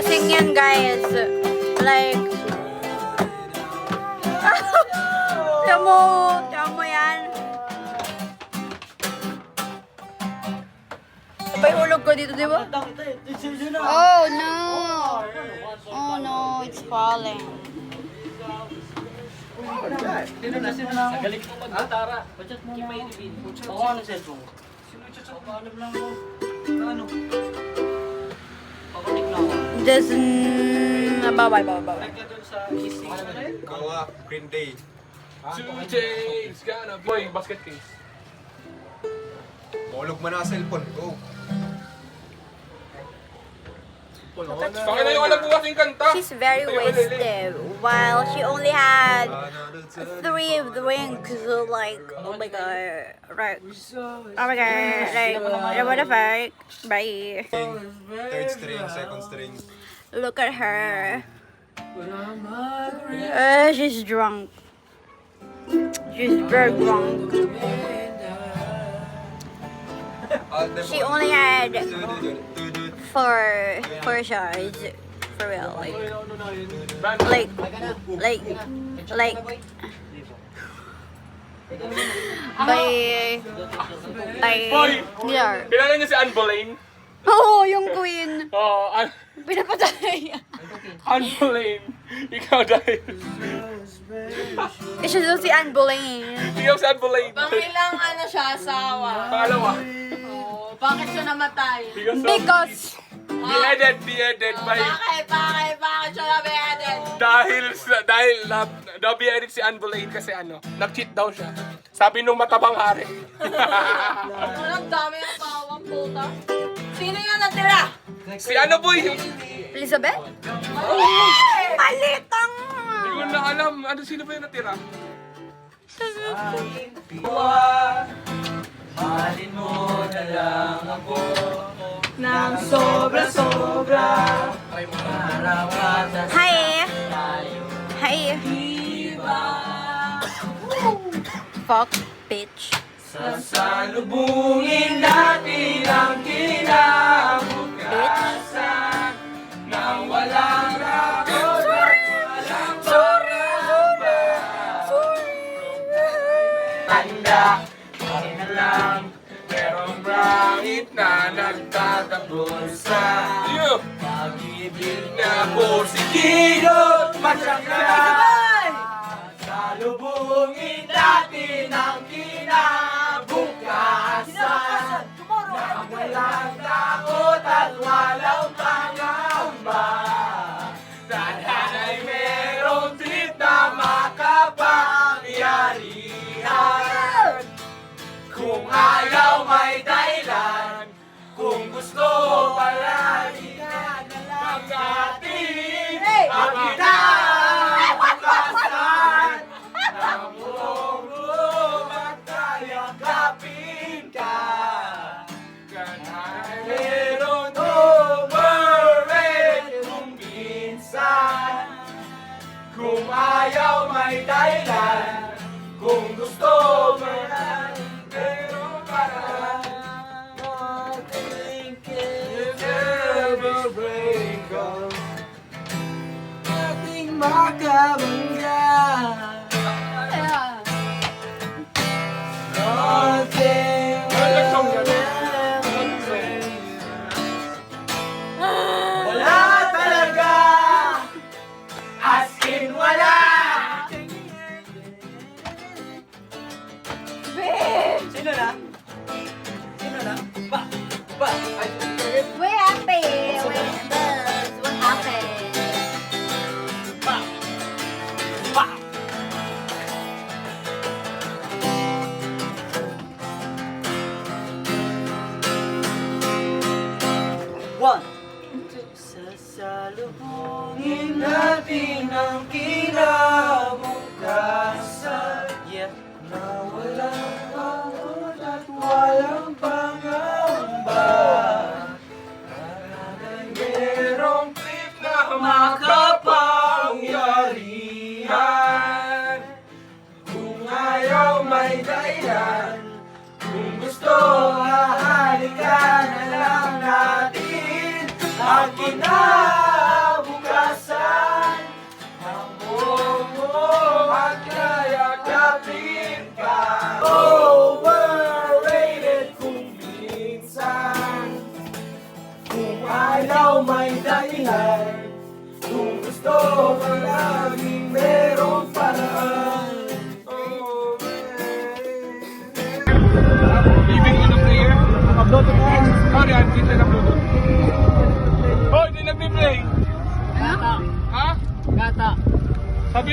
Lasing yan, guys. Like, Tamo yan. Pahulog ko dito, di ba? Oh, no. Oh, no. It's falling. Sino na? Galing mo mag-gitara. Pachat mo nga ako. Oo, ano cellphone? Sino yung chat? Paalam lang mo. Ano? Papanik na ako. Bawal. Like ka dun sa kissing. Gawa, Green Day. 2 chains, gonna boy, basket case. Mahulog mo na ang cellphone. Go. Pakita yung alam mo kasing kanta. She's very wasted. While she only had 3 drinks. Like, oh my god. Right. Oh my god. Like, what the fuck? Bye. Third string, second string. Look at her. She's drunk. She's very drunk. She only had 4 shots. For real. Like, yeah. Kilala niya si Anne Boleyn? Oo, yung queen. Oo, Pinapatay. Anne Boleyn. Ikaw dahil. Siya daw si Anne Boleyn. Ikaw si Anne Boleyn. Pangilang ano siya, asawa. Pangalawa. Oh, bakit siya namatay? Because Beheaded by... Bakit siya nabeheaded? Dahil na-beheaded si Anne Boleyn kasi nag-cheat daw siya. Sabi nung matabang hari. Ang dami ng pawang puta. Sino yan natira? Si boy? Elizabeth? Malitang! Hindi ko na alam. Sino ba yung natira? Mahalin mo na lang ako ng sobra-sobra. Ay marapatan Hi! Hi! Fuck, bitch. Sasalubungin natin ang kinabukasan nang walang rakot at walang pangamba. Tanda, bakit na lang merong langit na nagtatabon sa pag-ibig na porsigido at matsaka. Salubungin natin ang kinabukasan na walang takot at walang pangamba. Tanhana'y merong trip na makapangyarihan. Kung ayaw may dahilan, kung gusto palagi na lang natin ang kinabukasan. Ang buong magkayakapin ka. Kanay meron overrated kung minsan. Kung ayaw may dahilan, kung gusto palagi meron para ating celebrate. Ating makabangga. Wala talaga, as in wala. Sino na? Ba? Ay, We're happy. What happened? ba? One. Sasalubungin natin ang kinabukasan. Yeah. Na walang pagod at walang pangamba. Ay merong trip na makapangyarihan. Kung ayaw may dahilan, kung gusto hahalikan na lang natin ang kinabukasan. Dito na Bluetooth. Oh, hindi nagpi-play. Gata. Ha? Gata. Sabi